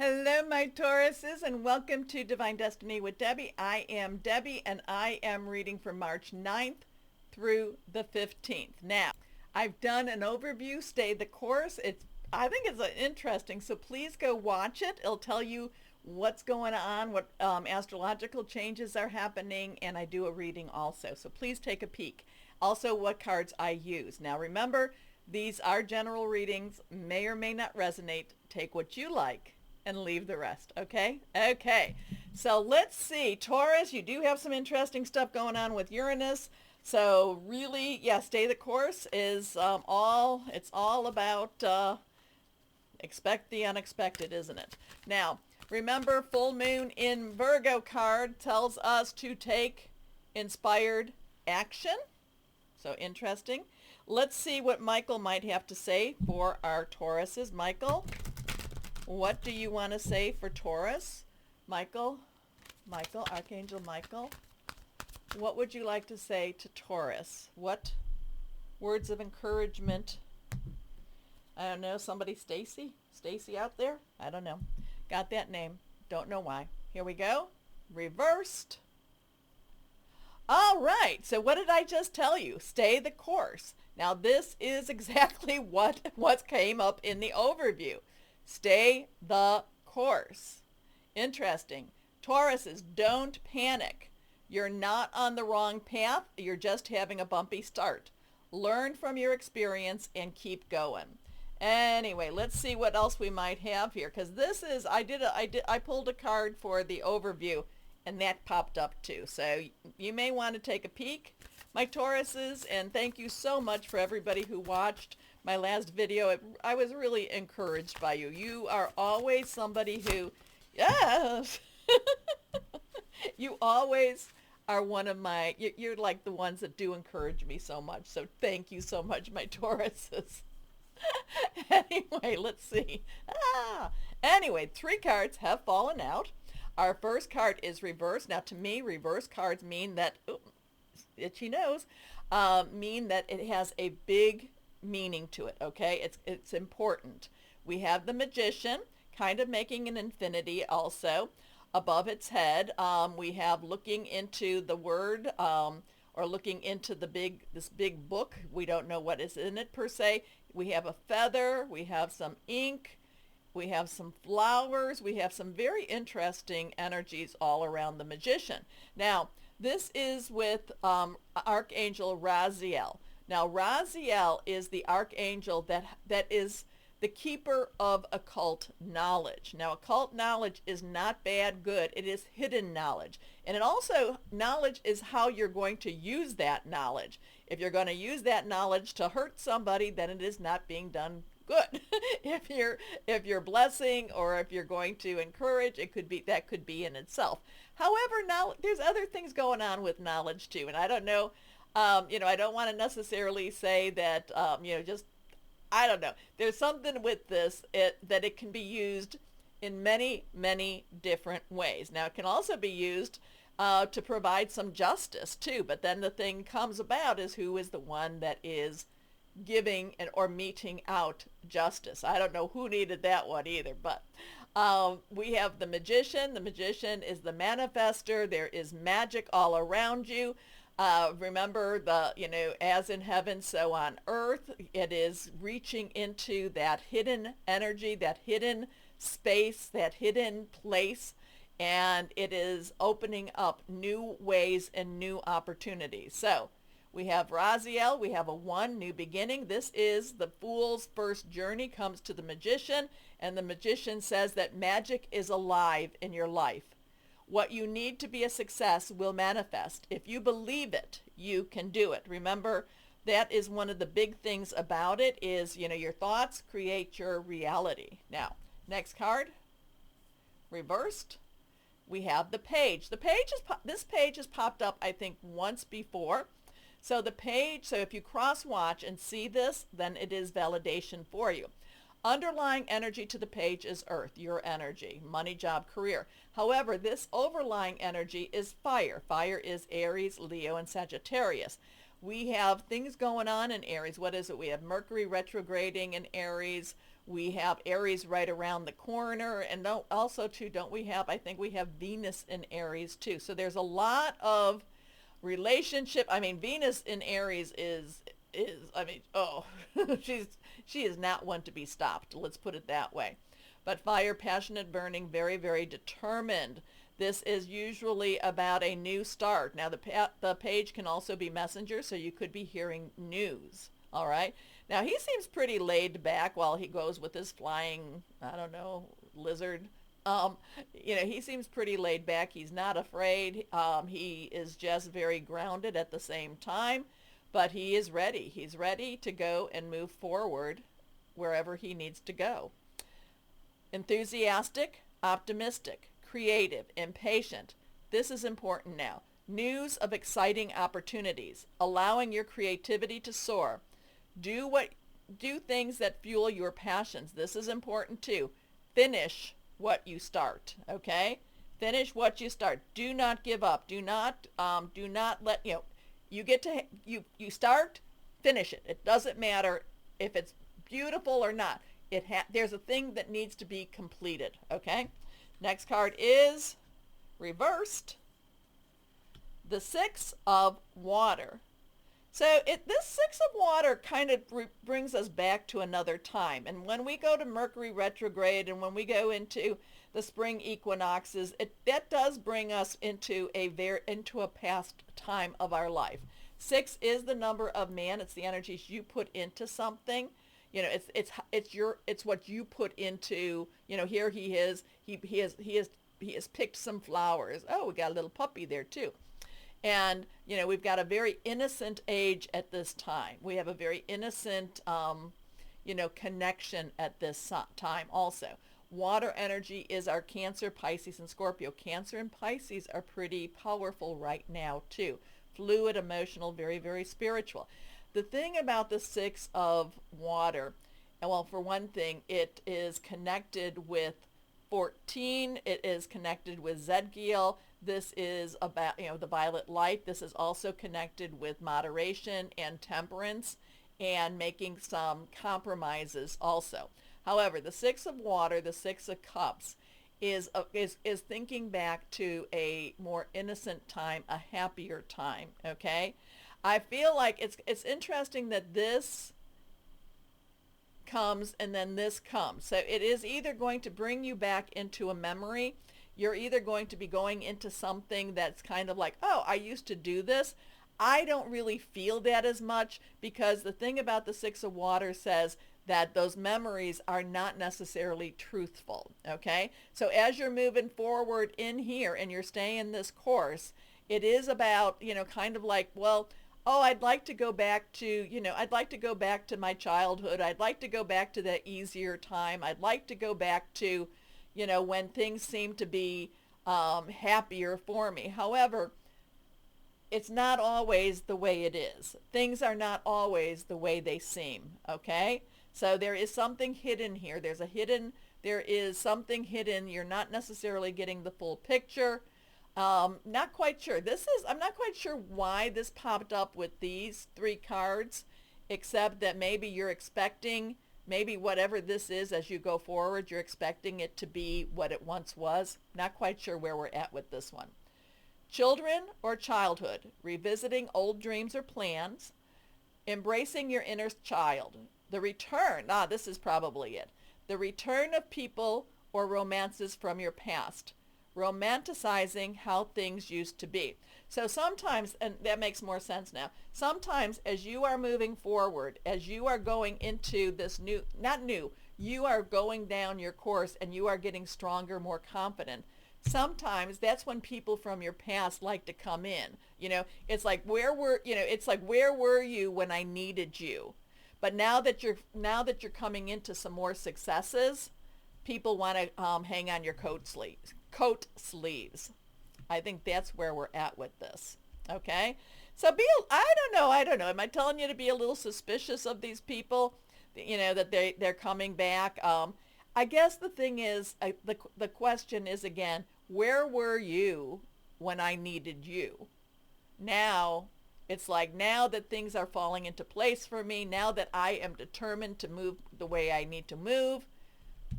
Hello, my Tauruses, and welcome to Divine Destiny with Debbie. I am Debbie, and I am reading from March 9th through the 15th. Now, I've done an overview, stay the course. I think it's interesting, so please go watch it. It'll tell you what's going on, what astrological changes are happening, and I do a reading also. So please take a peek. Also, what cards I use. Now, remember, these are general readings, may or may not resonate. Take what you like and leave the rest, okay? Okay, so let's see. Taurus, you do have some interesting stuff going on with Uranus. So really, yeah, stay the course is it's all about expect the unexpected, isn't it? Now, remember, full moon in Virgo card tells us to take inspired action. So interesting. Let's see what Michael might have to say for our Tauruses. Michael, what do you want to say for Taurus? Michael, Archangel Michael, what would you like to say to Taurus? What words of encouragement? I don't know, somebody, Stacy out there? I don't know. Got that name. Don't know why. Here we go. Reversed. All right, so what did I just tell you? Stay the course. Now this is exactly what came up in the overview. Stay the course. Interesting. Tauruses, don't panic. You're not on the wrong path. You're just having a bumpy start. Learn from your experience and keep going. Anyway, let's see what else we might have here, because this is I pulled a card for the overview and that popped up too. So you may want to take a peek, my Tauruses, and thank you so much for everybody who watched my last video. I was really encouraged by you. You are always somebody who, yes, you always are one of my, you're like the ones that do encourage me so much. So thank you so much, my Tauruses. Anyway, let's see. Anyway, 3 cards have fallen out. Our first card is reversed. Now, to me, reverse cards mean that, itchy nose, mean that it has a big meaning to it, okay? It's important. We have the Magician, kind of making an infinity also above its head. We have looking into the word, or looking into this big book. We don't know what is in it per se. We have a feather, we have some ink, we have some flowers, we have some very interesting energies all around the Magician. Now, this is with Archangel Raziel. Now, Raziel is the archangel that is the keeper of occult knowledge. Now, occult knowledge is not bad, good. It is hidden knowledge. And it also, knowledge is how you're going to use that knowledge. If you're going to use that knowledge to hurt somebody, then it is not being done good. if you're blessing, or if you're going to encourage, that could be in itself. However, now there's other things going on with knowledge too, and I don't know. I don't want to necessarily say that, just, I don't know. There's something with this, that it can be used in many, many different ways. Now, it can also be used to provide some justice too, but then the thing comes about is who is the one that is giving or meting out justice. I don't know who needed that one either, but we have the Magician. The Magician is the manifester. There is magic all around you. Remember, as in heaven, so on earth. It is reaching into that hidden energy, that hidden space, that hidden place, and it is opening up new ways and new opportunities. So we have Raziel, we have a 1, new beginning. This is the Fool's first journey, comes to the Magician, and the Magician says that magic is alive in your life. What you need to be a success will manifest. If you believe it, you can do it. Remember, that is one of the big things about it is, your thoughts create your reality. Now, next card, reversed. We have the Page. This page has popped up, I think, once before. So the page, so if you cross-watch and see this, then it is validation for you. Underlying energy to the Page is Earth, your energy, money, job, career. However, this overlying energy is fire. Fire is Aries, Leo, and Sagittarius. We have things going on in Aries. What is it? We have Mercury retrograding in Aries. We have Aries right around the corner, and also too, don't we have, I think we have Venus in Aries too. So there's a lot of relationship. I mean, Venus in Aries is I mean, oh, she is not one to be stopped. Let's put it that way. But fire, passionate, burning, very, very determined. This is usually about a new start. Now, the page can also be messenger, so you could be hearing news. All right. Now, he seems pretty laid back while he goes with his flying, I don't know, lizard. He seems pretty laid back. He's not afraid. He is just very grounded at the same time, but he is ready. He's ready to go and move forward wherever he needs to go. Enthusiastic, optimistic, creative, impatient. This is important now. News of exciting opportunities, allowing your creativity to soar. Do things that fuel your passions. This is important too. Finish what you start, okay? Finish what you start. Do not give up. Do not let, you start, finish it. It doesn't matter if it's beautiful or not. There's a thing that needs to be completed, okay? Next card is reversed. The Six of Water. So this Six of Water kind of brings us back to another time. And when we go to Mercury retrograde and when we go into the spring equinoxes, that does bring us into a past time of our life. 6 is the number of man. It's the energies you put into something. It's what you put into. Here he is. He has picked some flowers. Oh, we got a little puppy there too. And, we've got a very innocent age at this time. We have a very innocent, connection at this time also. Water energy is our Cancer, Pisces, and Scorpio. Cancer and Pisces are pretty powerful right now too. Fluid, emotional, very, very spiritual. The thing about the Six of Water, well, for one thing, it is connected with 14. It is connected with Zedgiel. This is about, the violet light. This is also connected with moderation and temperance and making some compromises also. However, the Six of Water, the Six of Cups, is thinking back to a more innocent time, a happier time, okay? I feel like it's interesting that this comes and then this comes. So it is either going to bring you back into a memory. You're either going to be going into something that's kind of like, oh, I used to do this. I don't really feel that as much, because the thing about the Six of Water says that those memories are not necessarily truthful, okay? So as you're moving forward in here and you're staying this course, it is about, kind of like, well, oh, I'd like to go back to, I'd like to go back to my childhood. I'd like to go back to that easier time. I'd like to go back to, when things seem to be happier for me. However, it's not always the way it is. Things are not always the way they seem, okay? So there is something hidden here. There is something hidden. You're not necessarily getting the full picture. Not quite sure. I'm not quite sure why this popped up with these 3 cards, except that maybe you're expecting, maybe whatever this is as you go forward, you're expecting it to be what it once was. Not quite sure where we're at with this one. Children or childhood, revisiting old dreams or plans, embracing your inner child. The return, this is probably it. The return of people or romances from your past. Romanticizing how things used to be. So sometimes, and that makes more sense now, sometimes as you are moving forward, as you are going into this you are going down your course and you are getting stronger, more confident. Sometimes that's when people from your past like to come in. It's like, where were you when I needed you? But now that you're coming into some more successes, people want to hang on your coat sleeves. I think that's where we're at with this. Okay? So I don't know. Am I telling you to be a little suspicious of these people? That they're coming back. I guess the thing is, the question is again, where were you when I needed you? Now It's like now that things are falling into place for me, now that I am determined to move the way I need to move,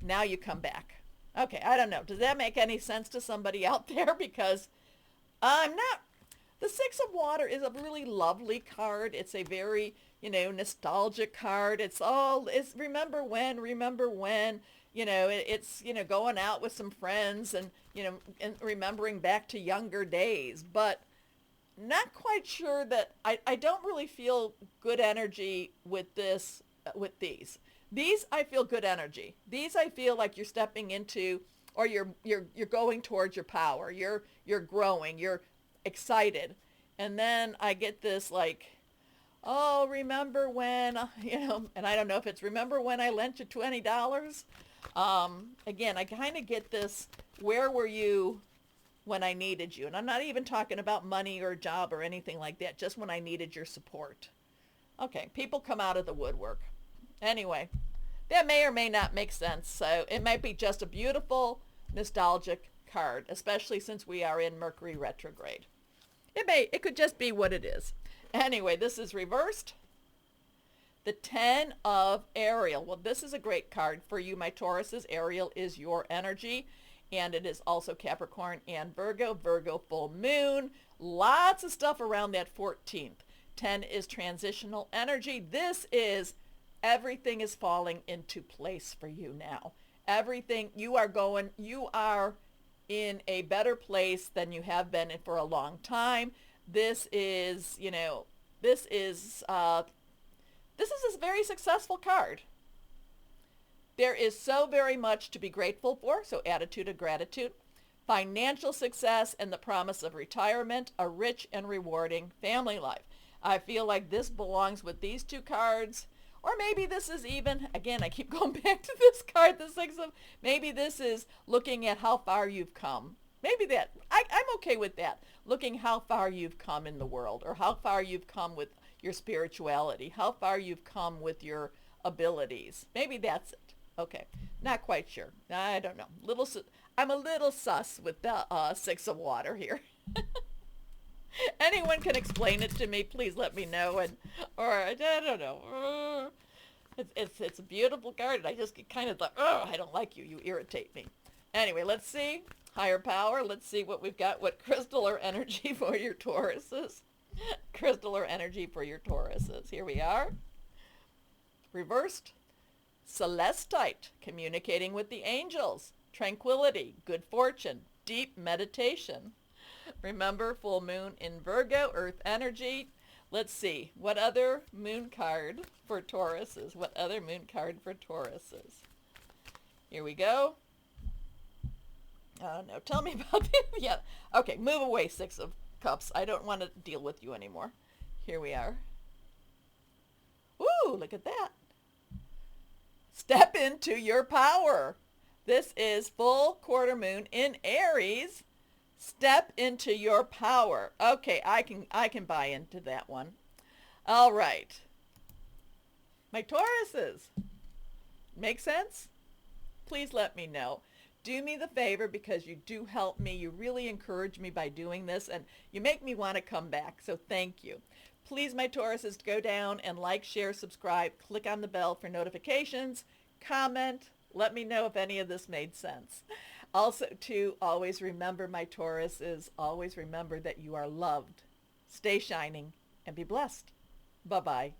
now you come back. Okay, I don't know. Does that make any sense to somebody out there? Because I'm not. The Six of Water is a really lovely card. It's a very, nostalgic card. It's remember when, it's, going out with some friends and, and remembering back to younger days. But not quite sure that I don't really feel good energy with this, with these. These I feel good energy. These I feel like you're stepping into, or you're going towards your power. You're growing. You're excited. And then I get this like, oh, remember when, and I don't know if it's remember when I lent you $20. Again, I kind of get this, where were you when I needed you? And I'm not even talking about money or a job or anything like that, just when I needed your support. Okay, people come out of the woodwork. Anyway, that may or may not make sense. So it might be just a beautiful, nostalgic card, especially since we are in Mercury retrograde. It could just be what it is. Anyway, this is reversed. The 10 of Ariel. Well, this is a great card for you, my Tauruses. Ariel is your energy, and it is also Capricorn and Virgo. Virgo full moon. Lots of stuff around that 14th. 10 is transitional energy. This is everything is falling into place for you now. Everything, you are in a better place than you have been in for a long time. This is a very successful card. There is so very much to be grateful for, so attitude of gratitude. Financial success and the promise of retirement, a rich and rewarding family life. I feel like this belongs with these two cards. Or maybe this is even, again, I keep going back to this card, the Six of, maybe this is looking at how far you've come. Maybe that, I'm okay with that. Looking how far you've come in the world, or how far you've come with your spirituality, how far you've come with your abilities. Maybe that's it. Okay, not quite sure. I don't know. I'm a little sus with the Six of Water here. Anyone can explain it to me, please let me know. Or I don't know. It's a beautiful card, and I just get kind of like, oh, I don't like you. You irritate me. Anyway, let's see. Higher power. Let's see what we've got. What crystal or energy for your Tauruses? Crystal or energy for your Tauruses. Here we are. Reversed. Celestite. Communicating with the angels. Tranquility. Good fortune. Deep meditation. Remember, full moon in Virgo, earth energy. Let's see. What other moon card for Tauruses? What other moon card for Tauruses? Here we go. Oh, no. Tell me about it. Yeah. Okay, move away, Six of Cups. I don't want to deal with you anymore. Here we are. Ooh, look at that. Step into your power. This is full quarter moon in Aries. Step into your power. Okay, I can buy into that one. All right. My Tauruses. Make sense? Please let me know. Do me the favor, because you do help me. You really encourage me by doing this, and you make me want to come back. So thank you. Please, my Tauruses, go down and like, share, subscribe. Click on the bell for notifications. Comment. Let me know if any of this made sense. Also, to always remember, my Tauruses, always remember that you are loved. Stay shining and be blessed. Bye-bye.